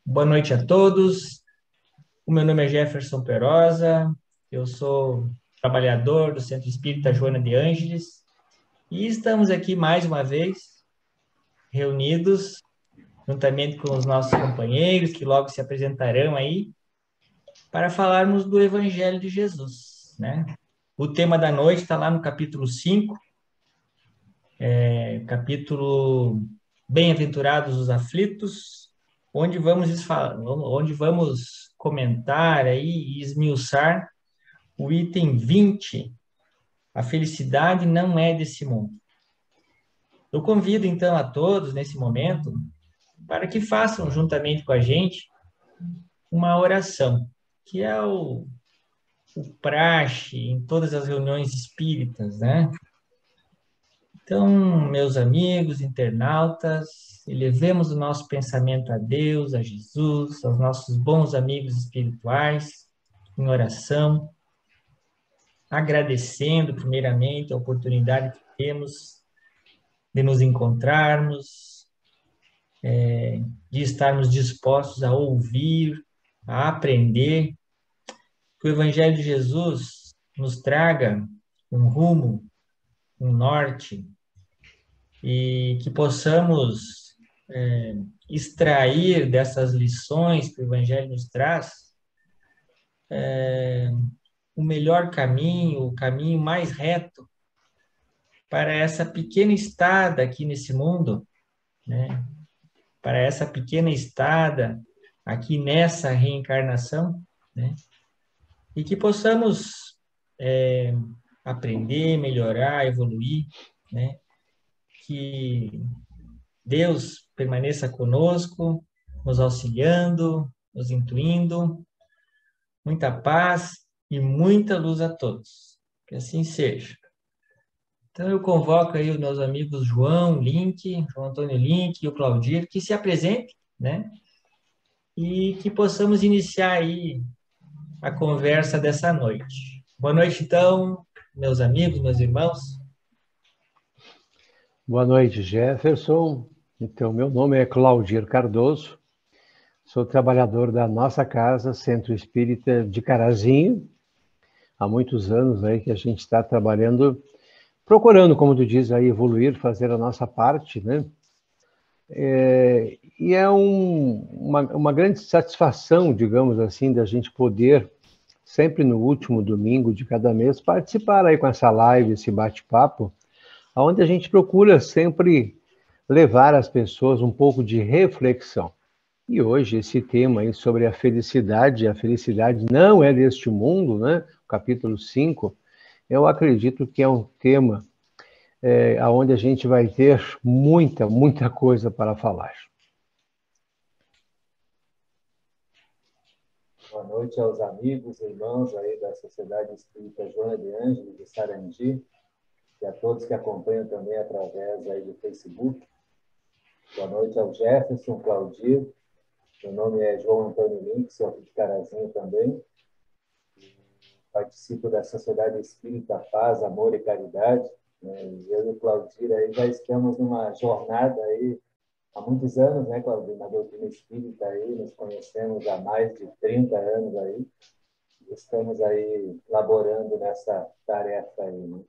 Boa noite a todos. O meu nome é Jefferson Perosa, eu sou trabalhador do Centro Espírita Joana de Ângeles e estamos aqui mais uma vez reunidos, juntamente com os nossos companheiros que logo se apresentarão aí, para falarmos do Evangelho de Jesus, né? O tema da noite está lá no capítulo 5, capítulo Bem-aventurados os aflitos, onde vamos comentar aí e esmiuçar o item 20. A felicidade não é desse mundo. Eu convido então a todos nesse momento para que façam juntamente com a gente uma oração, que é o praxe em todas as reuniões espíritas, né? Então, meus amigos internautas, elevemos o nosso pensamento a Deus, a Jesus, aos nossos bons amigos espirituais, em oração, agradecendo primeiramente a oportunidade que temos de nos encontrarmos, de estarmos dispostos a ouvir, a aprender, que o Evangelho de Jesus nos traga um rumo, um norte, e que possamos extrair dessas lições que o Evangelho nos traz o melhor caminho, o caminho mais reto para essa pequena estada aqui nesse mundo, né? Para essa pequena estada aqui nessa reencarnação, né? E que possamos é, aprender, melhorar, evoluir, né? Que Deus permaneça conosco, nos auxiliando, nos intuindo, muita paz e muita luz a todos. Que assim seja. Então eu convoco aí os meus amigos João Antônio Link e o Claudir, que se apresentem, né? E que possamos iniciar aí a conversa dessa noite. Boa noite, então, meus amigos, meus irmãos. Boa noite, Jefferson. Então, meu nome é Claudir Cardoso, sou trabalhador da nossa casa, Centro Espírita de Carazinho. Há muitos anos aí que a gente está trabalhando, procurando, como tu diz, aí, evoluir, fazer a nossa parte, né? E é uma grande satisfação, digamos assim, da gente poder, sempre no último domingo de cada mês, participar aí com essa live, esse bate-papo, onde a gente procura sempre levar às pessoas um pouco de reflexão. E hoje esse tema aí sobre a felicidade não é deste mundo, né? Capítulo 5, eu acredito que é um tema onde a gente vai ter muita coisa para falar. Boa noite aos amigos e irmãos aí da Sociedade Espírita Joana de Ângeles de Sarandi e a todos que acompanham também através aí do Facebook. Boa noite ao Jefferson, Claudir. Meu nome é João Antônio Link, sou aqui de Carazinho também. Participo da Sociedade Espírita Paz, Amor e Caridade. Né? E eu e o Claudir aí já estamos numa jornada aí há muitos anos, né, Claudir, na doutrina espírita aí, nos conhecemos há mais de 30 anos aí. Estamos aí laborando nessa tarefa aí, né?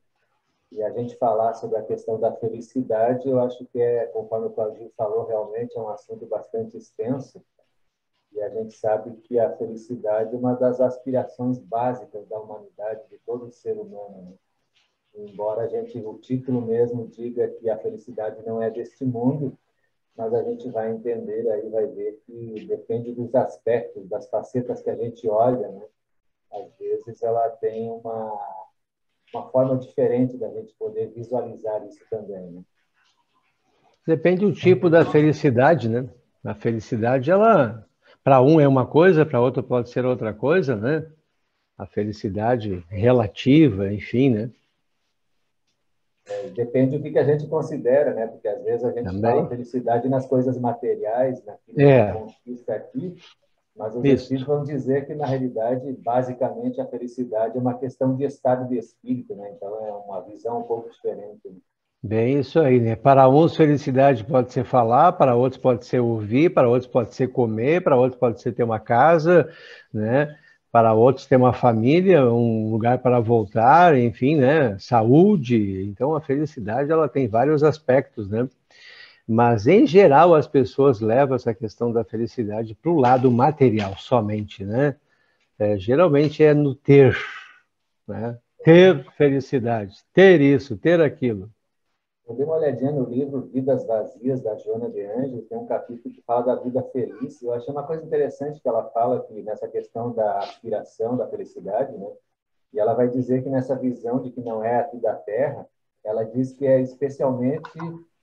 E a gente falar sobre a questão da felicidade, eu acho que conforme o Claudio falou, realmente é um assunto bastante extenso, e a gente sabe que a felicidade é uma das aspirações básicas da humanidade, de todo ser humano, né? Embora o título mesmo diga que a felicidade não é deste mundo, mas a gente vai entender aí, vai ver que depende dos aspectos, das facetas que a gente olha, né? Às vezes ela tem uma forma diferente da gente poder visualizar isso também, né? Depende do tipo da felicidade, né? A felicidade, ela, para um é uma coisa, para outro pode ser outra coisa, né? A felicidade relativa, enfim, né? Depende do que a gente considera, né? Porque às vezes a gente fala Também. felicidade nas coisas materiais, naquilo que É, conquista aqui, mas os isso. espíritos vão dizer que, na realidade, basicamente, a felicidade é uma questão de estado de espírito, né? Então, é uma visão um pouco diferente, né? Bem, isso aí, né? Para uns, felicidade pode ser falar, para outros pode ser ouvir, para outros pode ser comer, para outros pode ser ter uma casa, né? Para outros ter uma família, um lugar para voltar, enfim, né? Saúde. Então, a felicidade, ela tem vários aspectos, né? Mas, em geral, as pessoas levam essa questão da felicidade para o lado material somente, né? Geralmente é no ter, né? Ter felicidade, ter isso, ter aquilo. Eu dei uma olhadinha no livro Vidas Vazias, da Joana de Anjos, tem um capítulo que fala da vida feliz. Eu achei uma coisa interessante que ela fala que nessa questão da aspiração, da felicidade, né? E ela vai dizer que nessa visão de que não é aqui da Terra, ela diz que é especialmente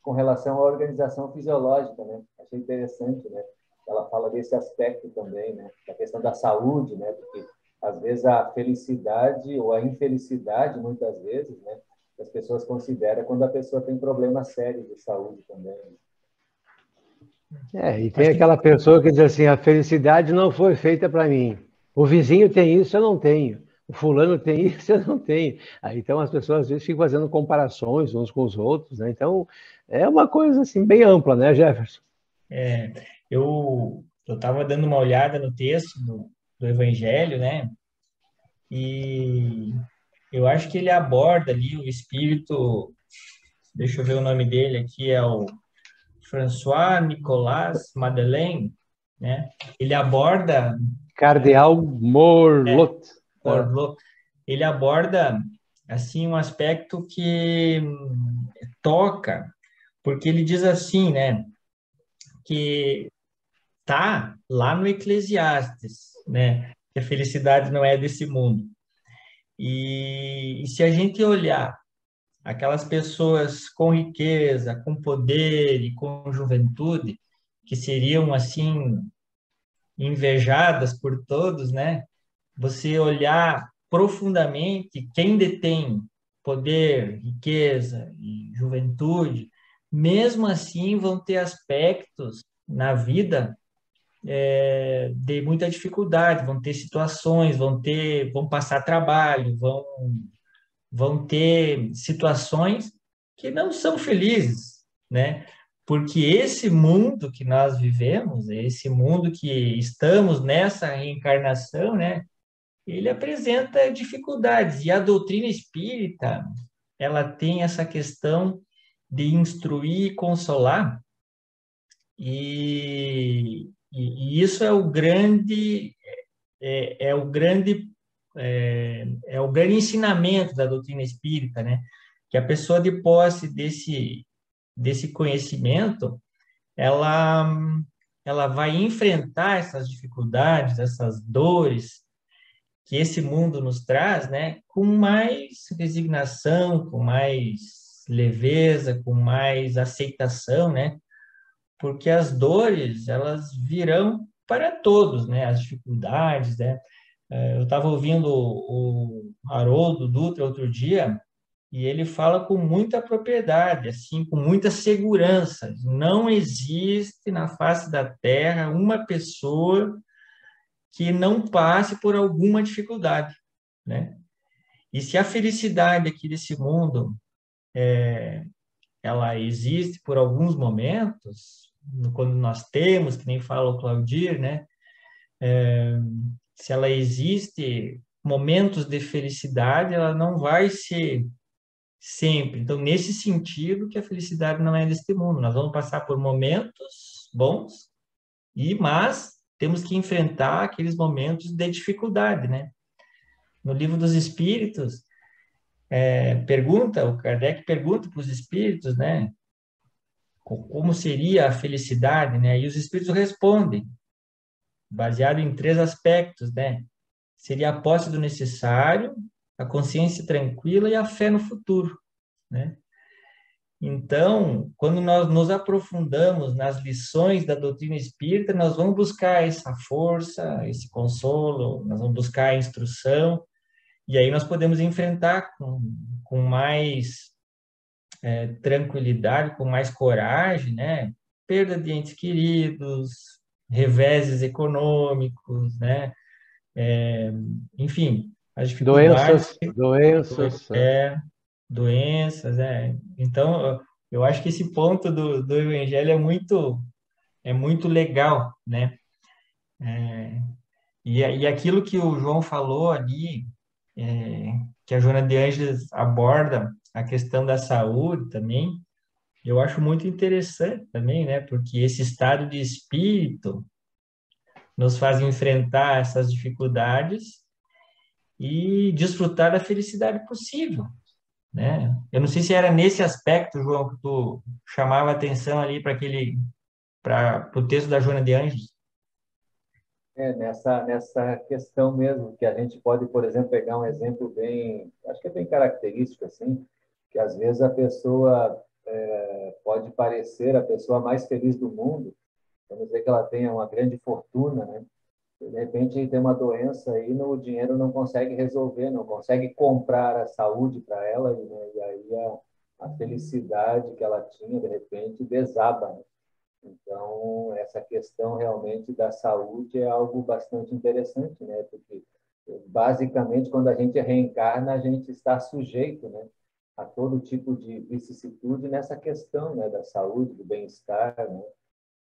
com relação à organização fisiológica, né? Achei interessante, né? Ela fala desse aspecto também, né? Da questão da saúde, né? Porque às vezes a felicidade ou a infelicidade, muitas vezes, né? As pessoas consideram quando a pessoa tem problemas sérios de saúde também. E tem Acho que aquela pessoa que diz assim, a felicidade não foi feita para mim. O vizinho tem isso, eu não tenho. O fulano tem isso, eu não tenho. Aí, então as pessoas às vezes ficam fazendo comparações uns com os outros, né? Então é uma coisa assim bem ampla, né, Jefferson? é, eu estava dando uma olhada no texto do Evangelho, né? E eu acho que ele aborda ali o espírito, deixa eu ver o nome dele aqui, é o François Nicolas Madeleine, né? Ele aborda, Cardeal Morlot. Ah, Orlo- ele aborda assim um aspecto que toca, porque ele diz assim, né? Que tá lá no Eclesiastes, né? Que a felicidade não é desse mundo. E se a gente olhar aquelas pessoas com riqueza, com poder e com juventude, que seriam assim invejadas por todos, né? Você olhar profundamente quem detém poder, riqueza e juventude, mesmo assim vão ter aspectos na vida de muita dificuldade, vão ter situações, vão passar trabalho, vão ter situações que não são felizes, né? Porque esse mundo que nós vivemos, esse mundo que estamos nessa reencarnação, né? Ele apresenta dificuldades e a doutrina espírita, ela tem essa questão de instruir e consolar e isso é o grande é o grande é o grande ensinamento da doutrina espírita, né? Que a pessoa de posse desse conhecimento, ela ela vai enfrentar essas dificuldades, essas dores que esse mundo nos traz, né? Com mais resignação, com mais leveza, com mais aceitação, né? Porque as dores, elas virão para todos, né? As dificuldades, né? Eu estava ouvindo o Haroldo Dutra outro dia e ele fala com muita propriedade, assim, com muita segurança. Não existe na face da Terra uma pessoa que não passe por alguma dificuldade, né? E se a felicidade aqui desse mundo ela existe por alguns momentos, quando nós temos, que nem fala o Claudir, né? Se ela existe momentos de felicidade, ela não vai ser sempre. Então, nesse sentido, que a felicidade não é deste mundo. Nós vamos passar por momentos bons mas temos que enfrentar aqueles momentos de dificuldade, né? No livro dos Espíritos, o Kardec pergunta para os Espíritos, né? Como seria a felicidade, né? E os Espíritos respondem, baseado em três aspectos, né? Seria a posse do necessário, a consciência tranquila e a fé no futuro, né? Então, quando nós nos aprofundamos nas lições da doutrina espírita, nós vamos buscar essa força, esse consolo, nós vamos buscar a instrução, e aí nós podemos enfrentar com mais tranquilidade, com mais coragem, né? Perda de entes queridos, reveses econômicos, né? Enfim, as dificuldades doenças. doenças, Então, eu acho que esse ponto do Evangelho é muito legal, né? E aquilo que o João falou ali, que a Joana de Ângeles aborda, a questão da saúde também, eu acho muito interessante também, né? Porque esse estado de espírito nos faz enfrentar essas dificuldades e desfrutar da felicidade possível, né? Eu não sei se era nesse aspecto, João, que tu chamava atenção ali para o texto da Joana de Ângeles. Nessa questão mesmo, que a gente pode, por exemplo, pegar um exemplo bem, acho que é bem característico, assim, que às vezes a pessoa pode parecer a pessoa mais feliz do mundo, vamos dizer que ela tenha uma grande fortuna, né? De repente tem uma doença aí, o dinheiro não consegue resolver, não consegue comprar a saúde para ela, né? E aí a felicidade que ela tinha, de repente, desaba, né? Então, essa questão realmente da saúde é algo bastante interessante, né? Porque, basicamente, quando a gente reencarna, a gente está sujeito, né, a todo tipo de vicissitude nessa questão, né, da saúde, do bem-estar, né?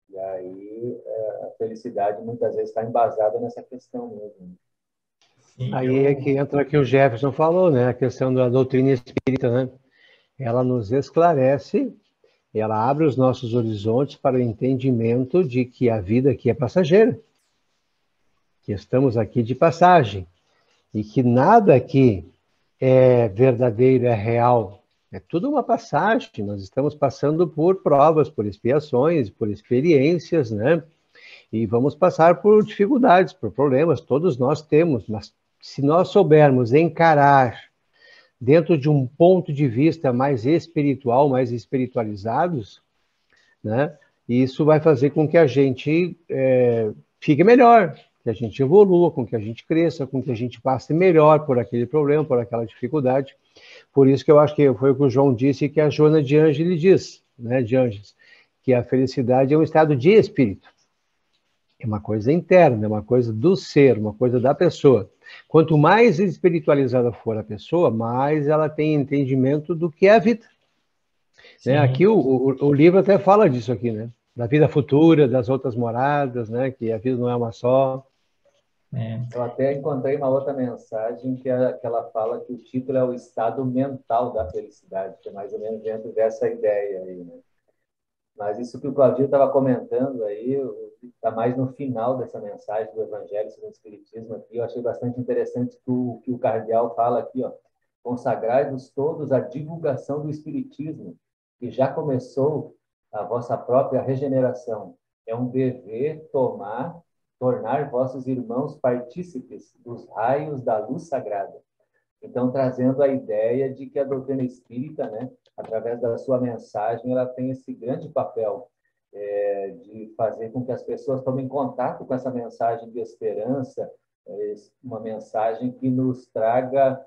E aí a felicidade muitas vezes está embasada nessa questão mesmo. E Aí é que entra o que o Jefferson falou, né? A questão da doutrina espírita, né? Ela nos esclarece, ela abre os nossos horizontes para o entendimento de que a vida aqui é passageira, que estamos aqui de passagem e que nada aqui é verdadeiro, é real. É tudo uma passagem. Nós estamos passando por provas, por expiações, por experiências, né? E vamos passar por dificuldades, por problemas, todos nós temos, mas se nós soubermos encarar dentro de um ponto de vista mais espiritual, mais espiritualizados, né? Isso vai fazer com que a gente fique melhor, que a gente evolua, com que a gente cresça, com que a gente passe melhor por aquele problema, por aquela dificuldade. Por isso que eu acho que foi o que o João disse, que a Joana de Ângeles diz, né, de Ângeles, que a felicidade é um estado de espírito. É uma coisa interna, é uma coisa do ser, uma coisa da pessoa. Quanto mais espiritualizada for a pessoa, mais ela tem entendimento do que é a vida. Né? Aqui sim, o livro até fala disso aqui, né? Da vida futura, das outras moradas, né? Que a vida não é uma só. Eu até encontrei uma outra mensagem que ela fala que o título é o estado mental da felicidade, que é mais ou menos dentro dessa ideia aí, né? Mas isso que o Claudio estava comentando aí, está mais no final dessa mensagem do Evangelho segundo o Espiritismo aqui, eu achei bastante interessante que o cardeal fala aqui, ó, consagrai-vos todos à divulgação do Espiritismo, que já começou a vossa própria regeneração. É um dever tornar vossos irmãos partícipes dos raios da luz sagrada. Então, trazendo a ideia de que a doutrina espírita, né, através da sua mensagem, ela tem esse grande papel de fazer com que as pessoas tomem contato com essa mensagem de esperança, uma mensagem que nos traga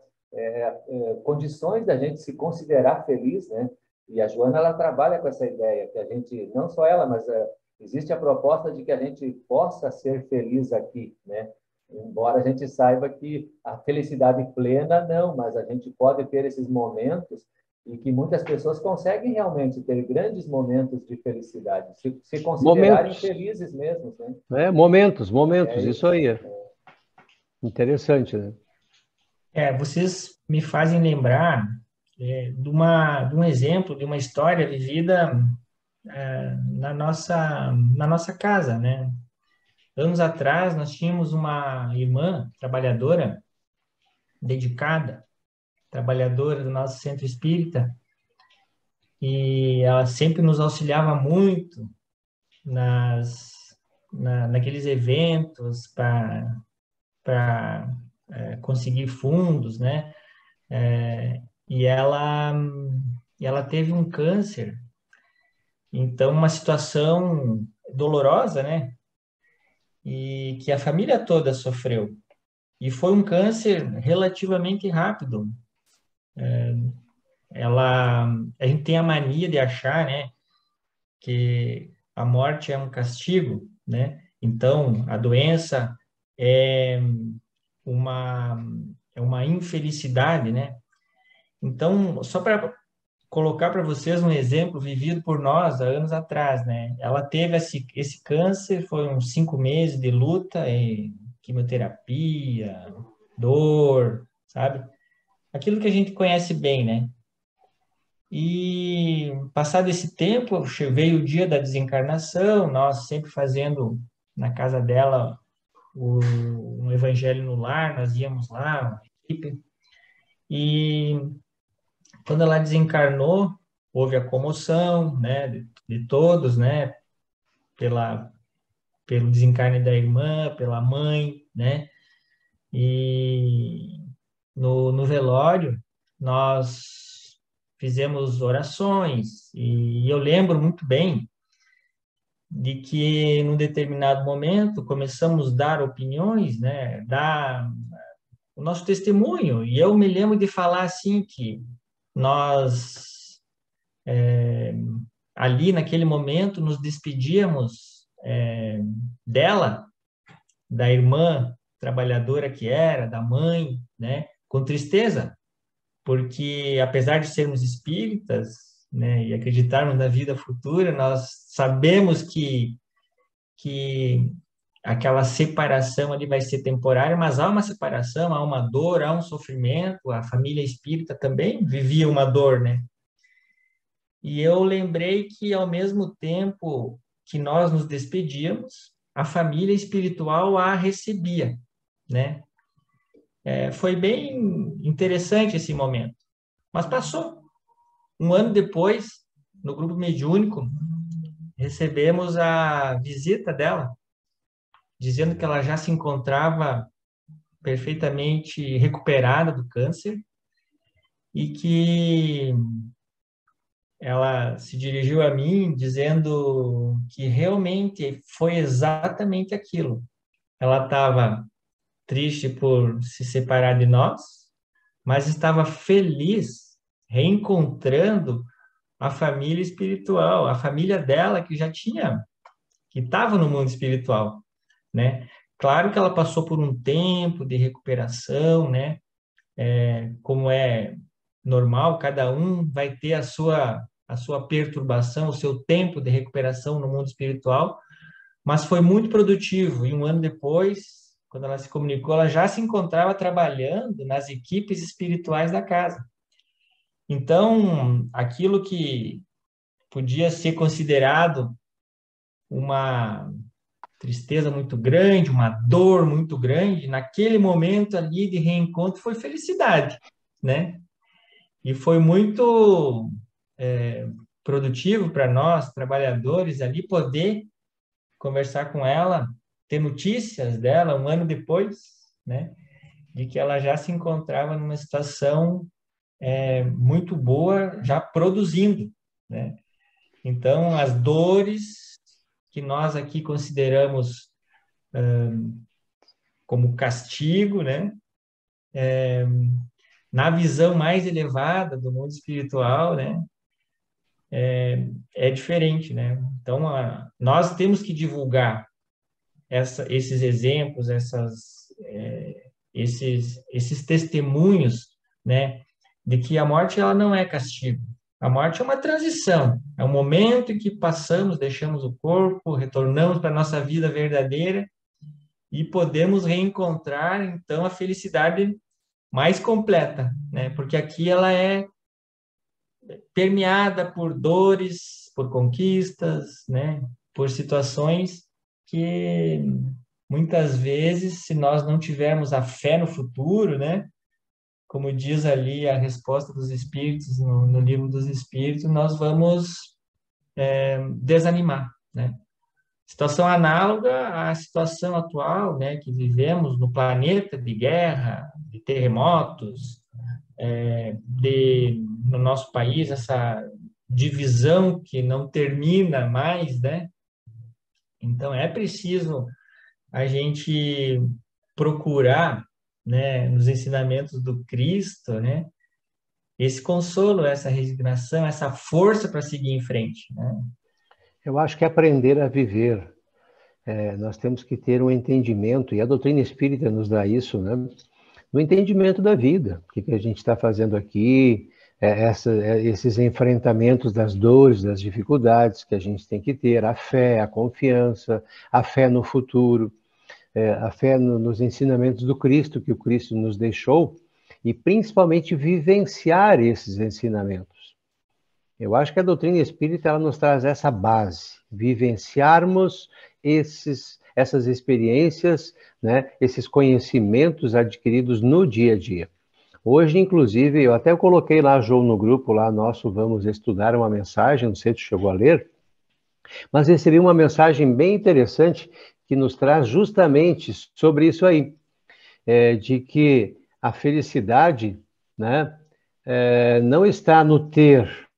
condições da gente se considerar feliz, né? E a Joana, ela trabalha com essa ideia, que a gente, não só ela, mas existe a proposta de que a gente possa ser feliz aqui, né? Embora a gente saiba que a felicidade plena, não, mas a gente pode ter esses momentos e que muitas pessoas conseguem realmente ter grandes momentos de felicidade, se considerarem Momentos, felizes mesmo, né? né? Momentos, É isso isso. aí. Interessante, né? vocês me fazem lembrar de um exemplo, de uma história vivida na nossa casa, né? Anos atrás, nós tínhamos uma irmã trabalhadora, dedicada, trabalhadora do nosso centro espírita, e ela sempre nos auxiliava muito naqueles eventos para conseguir fundos, né? E ela teve um câncer, então uma situação dolorosa, né? E que a família toda sofreu. E foi um câncer relativamente rápido. A gente tem a mania de achar, né, que a morte é um castigo, né? Então, a doença é uma, é uma infelicidade, né? Então, só para colocar para vocês um exemplo vivido por nós há anos atrás, né? Ela teve esse câncer, foi uns 5 meses de luta, e quimioterapia, dor, sabe? Aquilo que a gente conhece bem, né? E passado esse tempo, veio o dia da desencarnação, nós sempre fazendo na casa dela um evangelho no lar, nós íamos lá, uma equipe, e quando ela desencarnou, houve a comoção, né, de todos, né, pelo desencarne da irmã, pela mãe, né, e no velório nós fizemos orações, e eu lembro muito bem de que, num determinado momento, começamos a dar opiniões, né, dar o nosso testemunho, e eu me lembro de falar assim que nós, ali naquele momento, nos despedíamos dela, da irmã trabalhadora que era, da mãe, né, com tristeza, porque apesar de sermos espíritas, né, e acreditarmos na vida futura, nós sabemos que aquela separação ali vai ser temporária, mas há uma separação, há uma dor, há um sofrimento. A família espírita também vivia uma dor, né? E eu lembrei que, ao mesmo tempo que nós nos despedíamos, a família espiritual a recebia, né? Foi bem interessante esse momento. Mas passou. Um ano depois, no grupo mediúnico, recebemos a visita dela, dizendo que ela já se encontrava perfeitamente recuperada do câncer e que ela se dirigiu a mim dizendo que realmente foi exatamente aquilo. Ela estava triste por se separar de nós, mas estava feliz reencontrando a família espiritual, a família dela que estava no mundo espiritual, né? Claro que ela passou por um tempo de recuperação, né? Como é normal, cada um vai ter a sua perturbação, o seu tempo de recuperação no mundo espiritual, mas foi muito produtivo. E um ano depois, quando ela se comunicou, ela já se encontrava trabalhando nas equipes espirituais da casa. Então, aquilo que podia ser considerado uma tristeza muito grande, uma dor muito grande, naquele momento ali de reencontro foi felicidade, né? E foi muito produtivo para nós, trabalhadores, ali poder conversar com ela, ter notícias dela um ano depois, né? De que ela já se encontrava numa situação muito boa, já produzindo, né? Então, as dores que nós aqui consideramos como castigo, né? Na visão mais elevada do mundo espiritual, né? É diferente, né? Então, nós temos que divulgar esses exemplos, esses testemunhos, né? De que a morte ela não é castigo. A morte é uma transição, é um momento em que passamos, deixamos o corpo, retornamos para a nossa vida verdadeira e podemos reencontrar, então, a felicidade mais completa, né? Porque aqui ela é permeada por dores, por conquistas, né? Por situações que muitas vezes, se nós não tivermos a fé no futuro, né? Como diz ali a resposta dos Espíritos no livro dos Espíritos, nós vamos desanimar, né? Situação análoga à situação atual, né, que vivemos no planeta, de guerra, de terremotos, no nosso país, essa divisão que não termina mais, né? Então, é preciso a gente procurar, né, nos ensinamentos do Cristo, né, esse consolo, essa resignação, essa força para seguir em frente, né? Eu acho que aprender a viver. Nós temos que ter um entendimento, e a doutrina espírita nos dá isso, né? No entendimento da vida. O que a gente está fazendo aqui, esses enfrentamentos das dores, das dificuldades que a gente tem que ter, a fé, a confiança, a fé no futuro, a fé nos ensinamentos do Cristo, que o Cristo nos deixou, e principalmente vivenciar esses ensinamentos. Eu acho que a doutrina espírita ela nos traz essa base, vivenciarmos essas experiências, né, esses conhecimentos adquiridos no dia a dia. Hoje, inclusive, eu até coloquei lá, João, no grupo lá nosso, vamos estudar uma mensagem, não sei se chegou a ler, mas recebi uma mensagem bem interessante que nos traz justamente sobre isso aí, de que a felicidade, né, não está no ter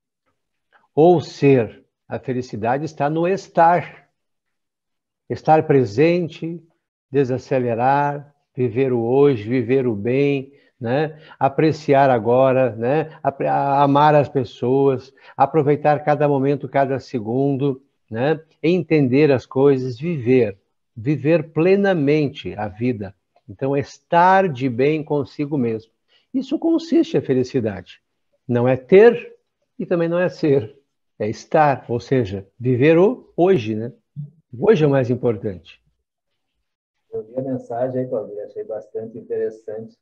ou ser, a felicidade está no estar. Estar presente, desacelerar, viver o hoje, viver o bem, né? Apreciar agora, né? Amar as pessoas, aproveitar cada momento, cada segundo, né? Entender as coisas, viver plenamente a vida. Então, estar de bem consigo mesmo. Isso consiste a felicidade. Não é ter e também não é ser. É estar, ou seja, viver o hoje, né? Hoje é o mais importante. Eu vi a mensagem aí, Claudio, achei bastante interessante.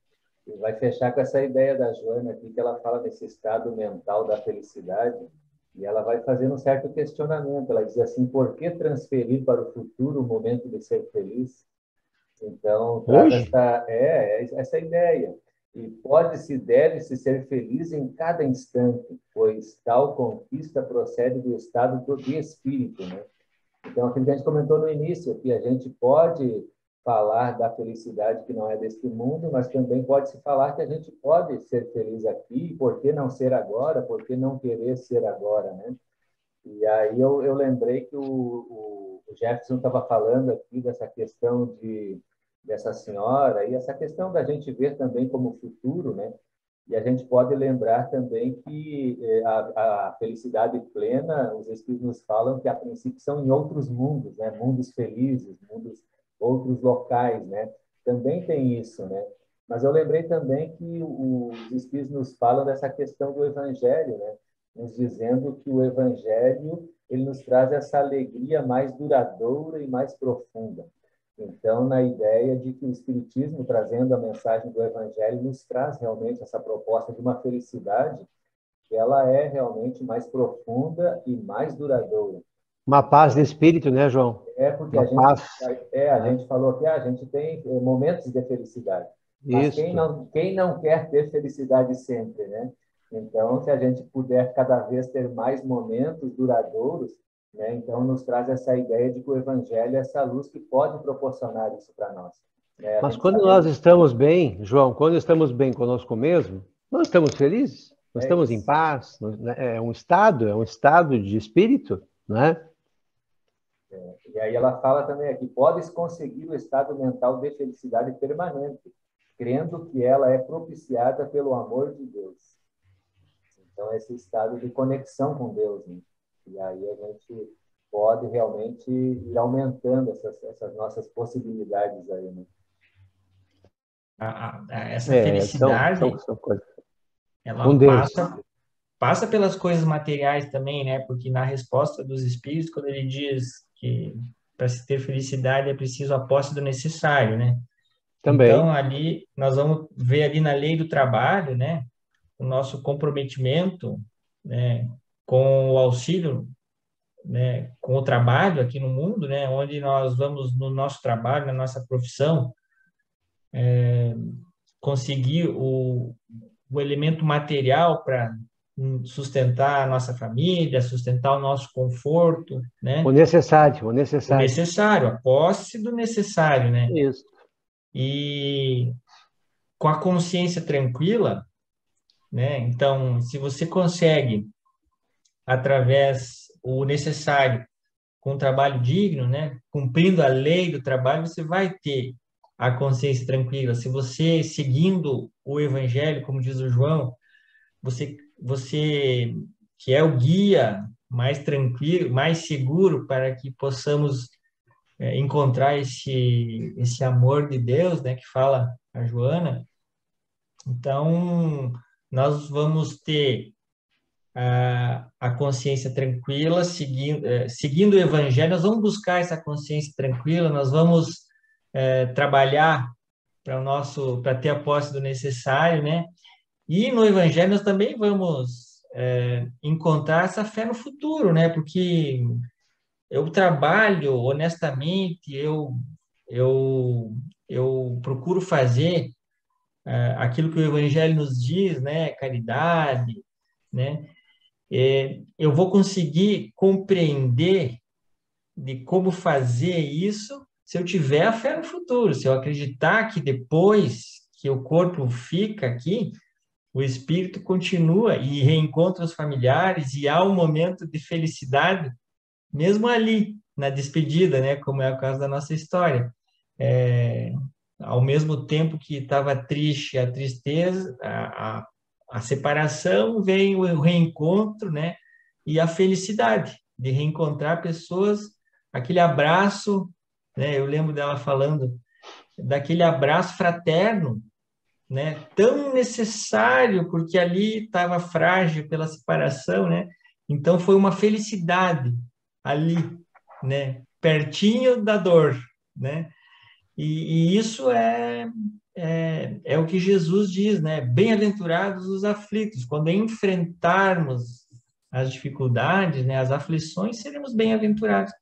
E vai fechar com essa ideia da Joana aqui, que ela fala desse estado mental da felicidade, e ela vai fazendo um certo questionamento. Ela diz assim, por que transferir para o futuro o momento de ser feliz? Então, traz Hoje? essa ideia. E pode-se, deve-se ser feliz em cada instante, pois tal conquista procede do estado de espírito, né? Então, aquilo que a gente comentou no início, que a gente pode falar da felicidade que não é deste mundo, mas também pode-se falar que a gente pode ser feliz aqui, por que não ser agora, por que não querer ser agora, né? E aí eu lembrei que o Jefferson estava falando aqui dessa questão dessa senhora e essa questão da gente ver também como futuro, né? E a gente pode lembrar também que a felicidade plena, os Espíritos nos falam que a princípio são em outros mundos, né? Mundos felizes, outros locais, né? Também tem isso, né? Mas eu lembrei também que os Espíritos nos falam dessa questão do Evangelho, né? Nos dizendo que o Evangelho ele nos traz essa alegria mais duradoura e mais profunda. Então, na ideia de que o Espiritismo, trazendo a mensagem do Evangelho, nos traz realmente essa proposta de uma felicidade que ela é realmente mais profunda e mais duradoura. Uma paz de espírito, né, João? Porque Uma paz. a Né? gente falou que a gente tem momentos de felicidade, mas Isso. quem não quer ter felicidade sempre, né? Então, se a gente puder cada vez ter mais momentos duradouros, né? Então nos traz essa ideia de que o Evangelho é essa luz que pode proporcionar isso para nós. Né? A Mas gente quando nós sabendo estamos bem, João, quando estamos bem conosco mesmo, nós estamos felizes, nós é estamos em isso. paz, né? É um estado de espírito, né? E aí ela fala também aqui, podes conseguir o estado mental de felicidade permanente, crendo que ela é propiciada pelo amor de Deus. Então, esse estado de conexão com Deus, né? E aí a gente pode realmente ir aumentando essas nossas possibilidades aí, né? Essa felicidade, São coisas. Com ela Deus. passa pelas coisas materiais também, né? Porque na resposta dos Espíritos, quando ele diz que para se ter felicidade é preciso a posse do necessário, né? Então, Também. ali, nós vamos ver ali na lei do trabalho, né? O nosso comprometimento, né? Com o auxílio, né? Com o trabalho aqui no mundo, né? Onde nós vamos, no nosso trabalho, na nossa profissão, conseguir o elemento material para sustentar a nossa família, sustentar o nosso conforto, O né? necessário, o O necessário. necessário, a posse do necessário, né? Isso. E com a consciência tranquila, né? Então, se você consegue, através o necessário, com um trabalho digno, né? Cumprindo a lei do trabalho, você vai ter a consciência tranquila. Se você, seguindo o evangelho, como diz o João, você que é o guia mais tranquilo, mais seguro para que possamos encontrar esse amor de Deus, né? Que fala a Joana. Então, nós vamos ter a consciência tranquila, seguindo o Evangelho, nós vamos buscar essa consciência tranquila, nós vamos trabalhar para ter a posse do necessário, né? E no Evangelho nós também vamos encontrar essa fé no futuro, né? Porque eu trabalho honestamente, eu procuro fazer aquilo que o Evangelho nos diz, né? Caridade, né? Eu vou conseguir compreender de como fazer isso se eu tiver a fé no futuro, se eu acreditar que depois que o corpo fica aqui, o espírito continua e reencontra os familiares e há um momento de felicidade, mesmo ali, na despedida, né? Como é o caso da nossa história. É, Ao mesmo tempo que estava triste a tristeza, a separação, vem o reencontro, né? E a felicidade de reencontrar pessoas, aquele abraço, né? Eu lembro dela falando daquele abraço fraterno, né? Tão necessário, porque ali estava frágil pela separação, né? Então foi uma felicidade ali, né? Pertinho da dor, né? E isso é o que Jesus diz, né? Bem-aventurados os aflitos. Quando enfrentarmos as dificuldades, né, as aflições, seremos bem-aventurados,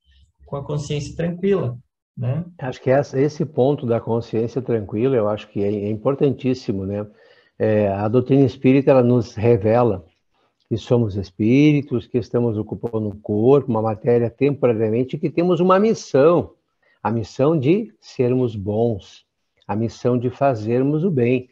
com a consciência tranquila, né? Acho que esse ponto da consciência tranquila, eu acho que é importantíssimo, né? A doutrina espírita, ela nos revela que somos espíritos, que estamos ocupando um corpo, uma matéria temporariamente, e que temos uma missão, a missão de sermos bons, a missão de fazermos o bem,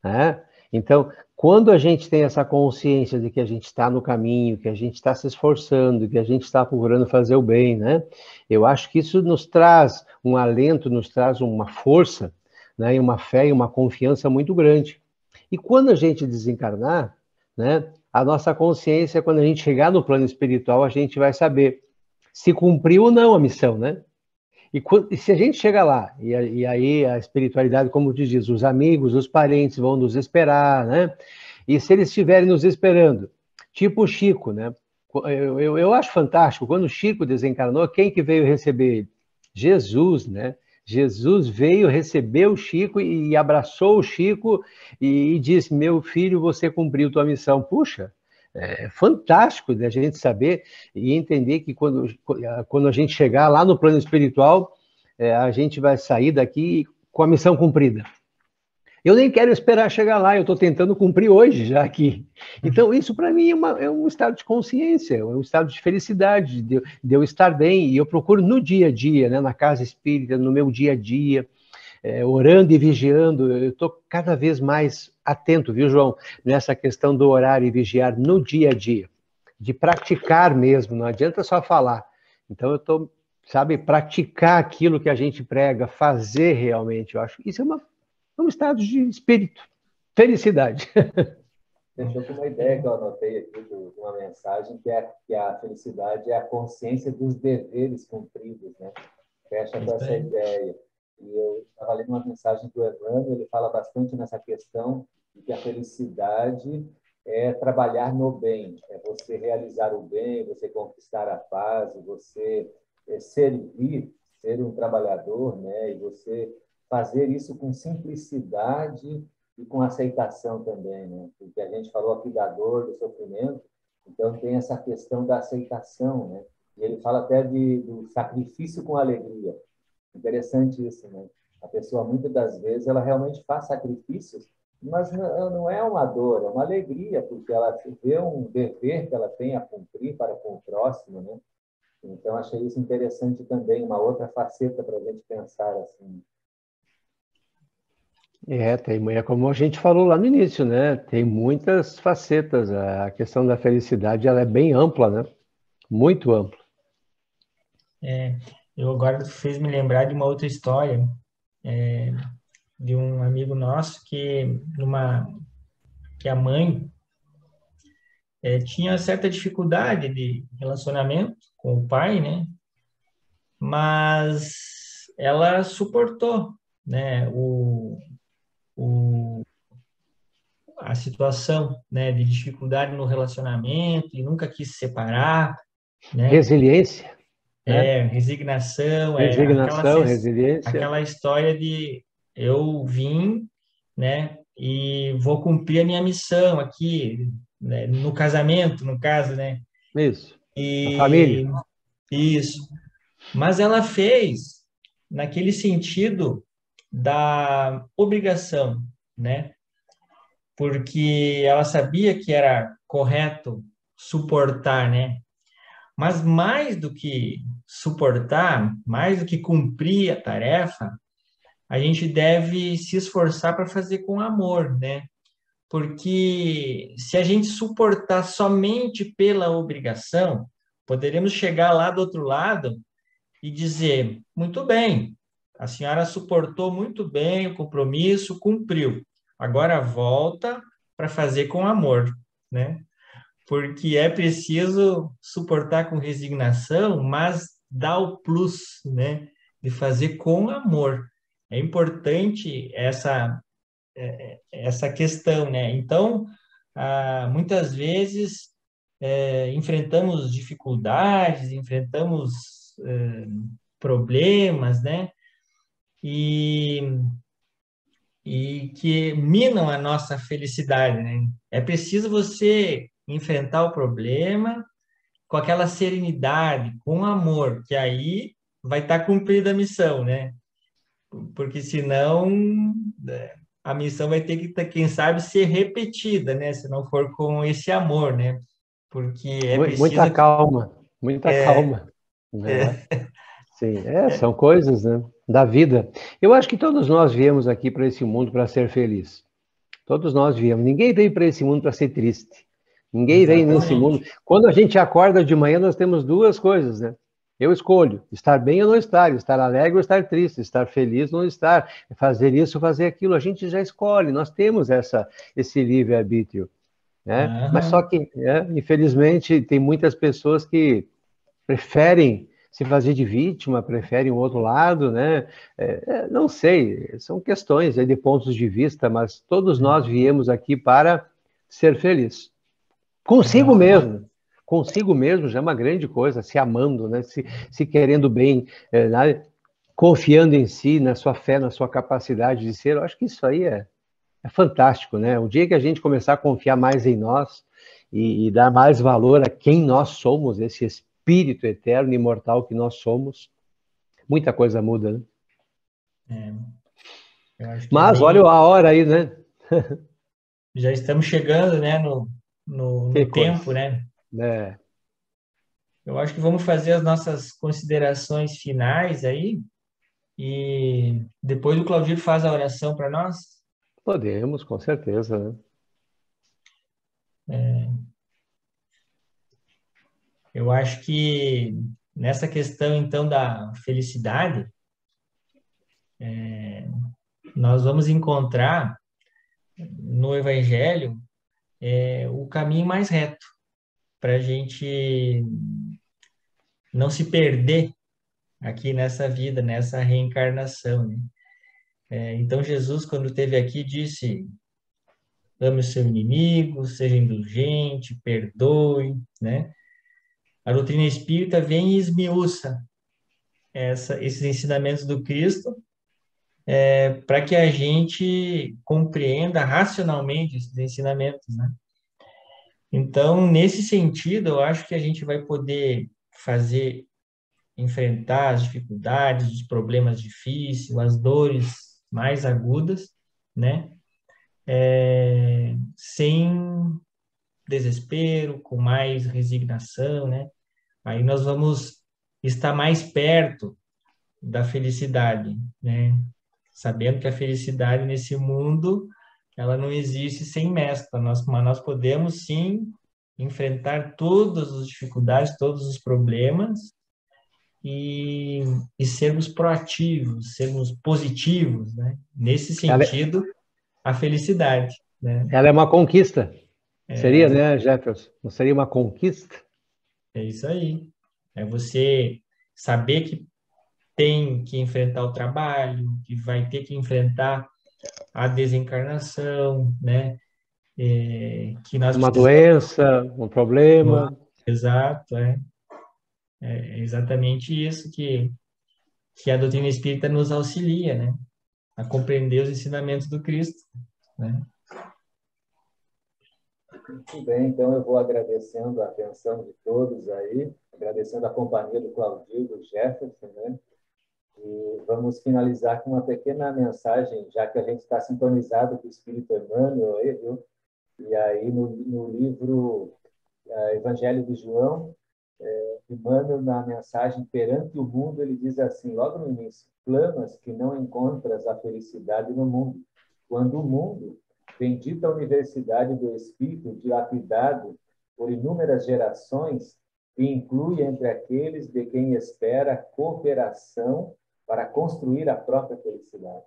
né? Então, quando a gente tem essa consciência de que a gente está no caminho, que a gente está se esforçando, que a gente está procurando fazer o bem, né? Eu acho que isso nos traz um alento, nos traz uma força, né? E uma fé e uma confiança muito grande. E quando a gente desencarnar, né? A nossa consciência, quando a gente chegar no plano espiritual, a gente vai saber se cumpriu ou não a missão, né? E se a gente chega lá, e aí a espiritualidade, como diz, os amigos, os parentes vão nos esperar, né? E se eles estiverem nos esperando, tipo o Chico, né? Eu acho fantástico, quando o Chico desencarnou, quem que veio receber ele? Jesus, né? Jesus veio, recebeu o Chico e abraçou o Chico e disse, meu filho, você cumpriu tua missão. Puxa, é fantástico da gente saber e entender que quando a gente chegar lá no plano espiritual, a gente vai sair daqui com a missão cumprida. Eu nem quero esperar chegar lá, eu estou tentando cumprir hoje já aqui. Então, isso para mim é um estado de consciência, é um estado de felicidade, de eu estar bem. E eu procuro no dia a dia, né, na casa espírita, no meu dia a dia, orando e vigiando, eu estou cada vez mais atento, viu, João, nessa questão do orar e vigiar no dia a dia, de praticar mesmo, não adianta só falar. Então eu estou, sabe, praticar aquilo que a gente prega, fazer realmente, eu acho que isso um estado de espírito, felicidade. Fechou com uma ideia que eu anotei aqui de uma mensagem, que a felicidade é a consciência dos deveres cumpridos, né? Fecha com essa ideia. E eu estava lendo uma mensagem do Evandro, ele fala bastante nessa questão de que a felicidade é trabalhar no bem, é você realizar o bem, você conquistar a paz, você servir, ser um trabalhador, né? E você fazer isso com simplicidade e com aceitação também, né? Porque a gente falou aqui da dor, do sofrimento, então tem essa questão da aceitação, né? E ele fala até do sacrifício com alegria. Interessante isso, né? A pessoa, muitas das vezes, ela realmente faz sacrifícios, mas não é uma dor, é uma alegria, porque ela vê um dever que ela tem a cumprir para com o próximo, né? Então, achei isso interessante também, uma outra faceta para a gente pensar assim. É como a gente falou lá no início, né? Tem muitas facetas. A questão da felicidade, ela é bem ampla, né? Muito ampla. Eu agora fez me lembrar de uma outra história, de um amigo nosso que a mãe tinha certa dificuldade de relacionamento com o pai, né? Mas ela suportou, né? a situação, né, de dificuldade no relacionamento e nunca quis se separar, né? Resiliência, né? Resignação, Resignação, resiliência. aquela história de eu vim, né, e vou cumprir a minha missão aqui, né, no casamento, no caso, né? Isso. A E família. isso. Mas ela fez naquele sentido da obrigação, né? Porque ela sabia que era correto suportar, né? Mas mais do que suportar, mais do que cumprir a tarefa, a gente deve se esforçar para fazer com amor, né? Porque se a gente suportar somente pela obrigação, poderemos chegar lá do outro lado e dizer: muito bem, a senhora suportou muito bem o compromisso, cumpriu. Agora volta para fazer com amor, né? Porque é preciso suportar com resignação, mas dá o plus, né? De fazer com amor. É importante essa questão, né? Então, muitas vezes enfrentamos dificuldades, enfrentamos problemas, né? E, e que minam a nossa felicidade, né? É preciso você enfrentar o problema com aquela serenidade, com amor, que aí vai estar cumprida a missão, né? Porque senão a missão vai ter que, quem sabe, ser repetida, né? Se não for com esse amor, né? Porque é Muita preciso que calma, muita calma. Né? Sim, são coisas, né, da vida. Eu acho que todos nós viemos aqui para esse mundo para ser feliz. Todos nós viemos. Ninguém veio para esse mundo para ser triste. Ninguém veio nesse mundo. exatamente. Quando a gente acorda de manhã, nós temos duas coisas, né? Eu escolho estar bem ou não estar alegre ou estar triste, estar feliz ou não estar, fazer isso ou fazer aquilo. A gente já escolhe, nós temos esse livre-arbítrio, né? Mas só Aham. que, infelizmente, tem muitas pessoas que preferem se fazer de vítima, preferem o outro lado, né? Não sei, são questões aí de pontos de vista, mas todos nós viemos aqui para ser felizes. Consigo mesmo já é uma grande coisa, se amando, né? Se querendo bem, né? Confiando em si, na sua fé, na sua capacidade de ser. Eu acho que isso aí é fantástico, né? O dia que a gente começar a confiar mais em nós e dar mais valor a quem nós somos, esse espírito eterno e imortal que nós somos, muita coisa muda, né? É, eu acho que é Mas olha bem. a hora aí, né? Já estamos chegando, né, Que no tempo, coisa. né? É, Eu acho que vamos fazer as nossas considerações finais aí e depois o Claudio faz a oração para nós. podemos, com certeza, né? Eu acho que nessa questão, então, da felicidade, nós vamos encontrar no Evangelho o caminho mais reto para a gente não se perder aqui nessa vida, nessa reencarnação, né? Então, Jesus, quando esteve aqui, disse: ame o seu inimigo, seja indulgente, perdoe, né? A doutrina espírita vem e esmiuça esses ensinamentos do Cristo para que a gente compreenda racionalmente esses ensinamentos, né? Então, nesse sentido, eu acho que a gente vai poder enfrentar as dificuldades, os problemas difíceis, as dores mais agudas, né? Sem desespero, com mais resignação, né? Aí nós vamos estar mais perto da felicidade, né? Sabendo que a felicidade nesse mundo, ela não existe sem mescla, mas nós podemos sim enfrentar todas as dificuldades, todos os problemas e, e sermos proativos, sermos positivos, né? Nesse Ela, sentido, a felicidade, né? ela é uma conquista. Seria, né, Jefferson? Não seria uma conquista? É isso aí. É você saber que tem que enfrentar o trabalho, que vai ter que enfrentar a desencarnação, né? que nós Uma precisamos. doença, um problema. Exato, é exatamente isso que a doutrina espírita nos auxilia, né? A compreender os ensinamentos do Cristo, né? Muito bem, então eu vou agradecendo a atenção de todos aí, agradecendo a companhia do Claudio, do Jefferson, né? E vamos finalizar com uma pequena mensagem, já que a gente está sintonizado com o Espírito Emmanuel aí, viu? E aí no livro Evangelho de João, Emmanuel, na mensagem Perante o Mundo, ele diz assim, logo no início: clamas que não encontras a felicidade no mundo, quando o mundo, bendita universidade do Espírito, dilapidado por inúmeras gerações, te inclui entre aqueles de quem espera cooperação para construir a própria felicidade.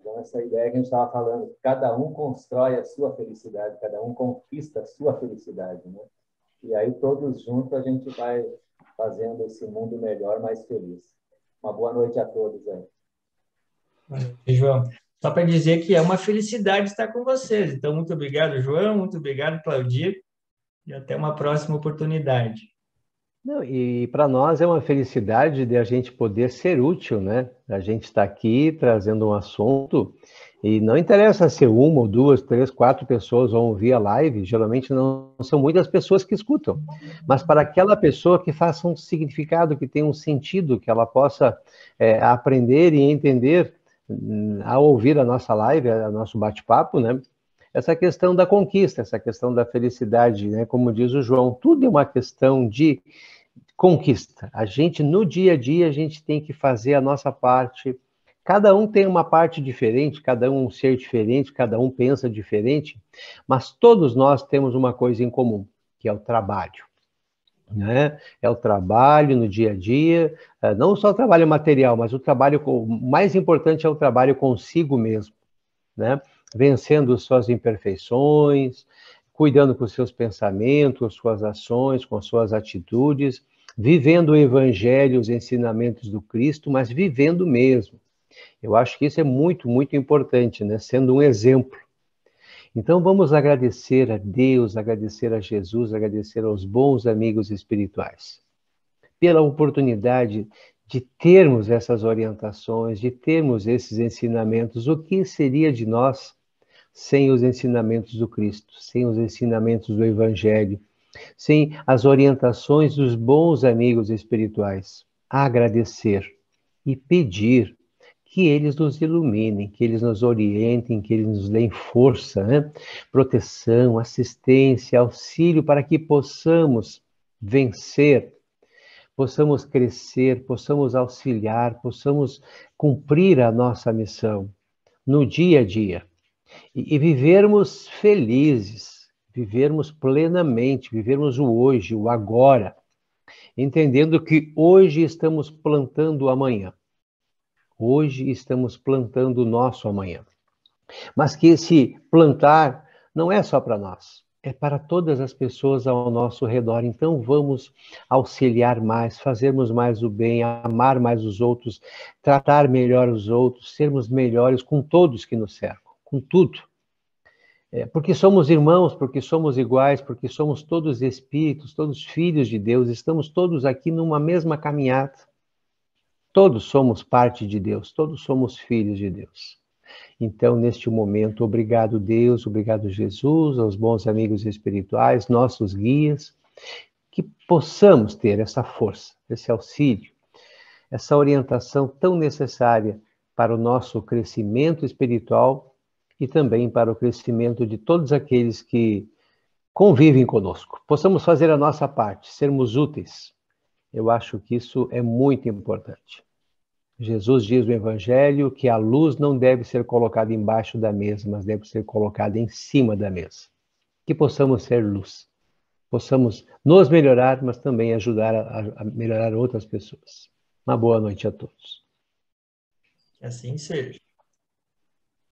Então, essa ideia que a gente estava falando, cada um constrói a sua felicidade, cada um conquista a sua felicidade, né? E aí, todos juntos, a gente vai fazendo esse mundo melhor, mais feliz. Uma boa noite a todos aí. E, João, só para dizer que é uma felicidade estar com vocês. Então, muito obrigado, João, muito obrigado, Claudir, e até uma próxima oportunidade. Não, e para nós é uma felicidade de a gente poder ser útil, né? A gente está aqui trazendo um assunto e não interessa se uma ou duas, três, quatro pessoas vão ouvir a live, geralmente não são muitas pessoas que escutam, mas para aquela pessoa que faça um significado, que tenha um sentido, que ela possa aprender e entender ao ouvir a nossa live, o nosso bate-papo, né? Essa questão da conquista, essa questão da felicidade, né? Como diz o João, tudo é uma questão de conquista. A gente, no dia a dia, a gente tem que fazer a nossa parte. Cada um tem uma parte diferente, cada um ser diferente, cada um pensa diferente, mas todos nós temos uma coisa em comum, que é o trabalho. Né? É o trabalho no dia a dia, não só o trabalho material, mas o trabalho, o mais importante é o trabalho consigo mesmo, né? Vencendo suas imperfeições, cuidando com seus pensamentos, suas ações, com suas atitudes, vivendo o evangelho, os ensinamentos do Cristo, mas vivendo mesmo. Eu acho que isso é muito, muito importante, né? Sendo um exemplo. Então vamos agradecer a Deus, agradecer a Jesus, agradecer aos bons amigos espirituais pela oportunidade de termos essas orientações, de termos esses ensinamentos. O que seria de nós sem os ensinamentos do Cristo, sem os ensinamentos do Evangelho, sem as orientações dos bons amigos espirituais? Agradecer e pedir que eles nos iluminem, que eles nos orientem, que eles nos deem força, né? Proteção, assistência, auxílio para que possamos vencer, possamos crescer, possamos auxiliar, possamos cumprir a nossa missão no dia a dia e vivermos felizes, vivermos plenamente, vivermos o hoje, o agora, entendendo que hoje estamos plantando o amanhã. Hoje estamos plantando o nosso amanhã. Mas que esse plantar não é só para nós, é para todas as pessoas ao nosso redor. Então vamos auxiliar mais, fazermos mais o bem, amar mais os outros, tratar melhor os outros, sermos melhores com todos que nos cercam, com tudo. Porque somos irmãos, porque somos iguais, porque somos todos espíritos, todos filhos de Deus, estamos todos aqui numa mesma caminhada. Todos somos parte de Deus, todos somos filhos de Deus. Então, neste momento, obrigado Deus, obrigado Jesus, aos bons amigos espirituais, nossos guias, que possamos ter essa força, esse auxílio, essa orientação tão necessária para o nosso crescimento espiritual e também para o crescimento de todos aqueles que convivem conosco. Possamos fazer a nossa parte, sermos úteis. Eu acho que isso é muito importante. Jesus diz no Evangelho que a luz não deve ser colocada embaixo da mesa, mas deve ser colocada em cima da mesa. Que possamos ser luz, possamos nos melhorar, mas também ajudar a melhorar outras pessoas. Uma boa noite a todos. Que assim seja.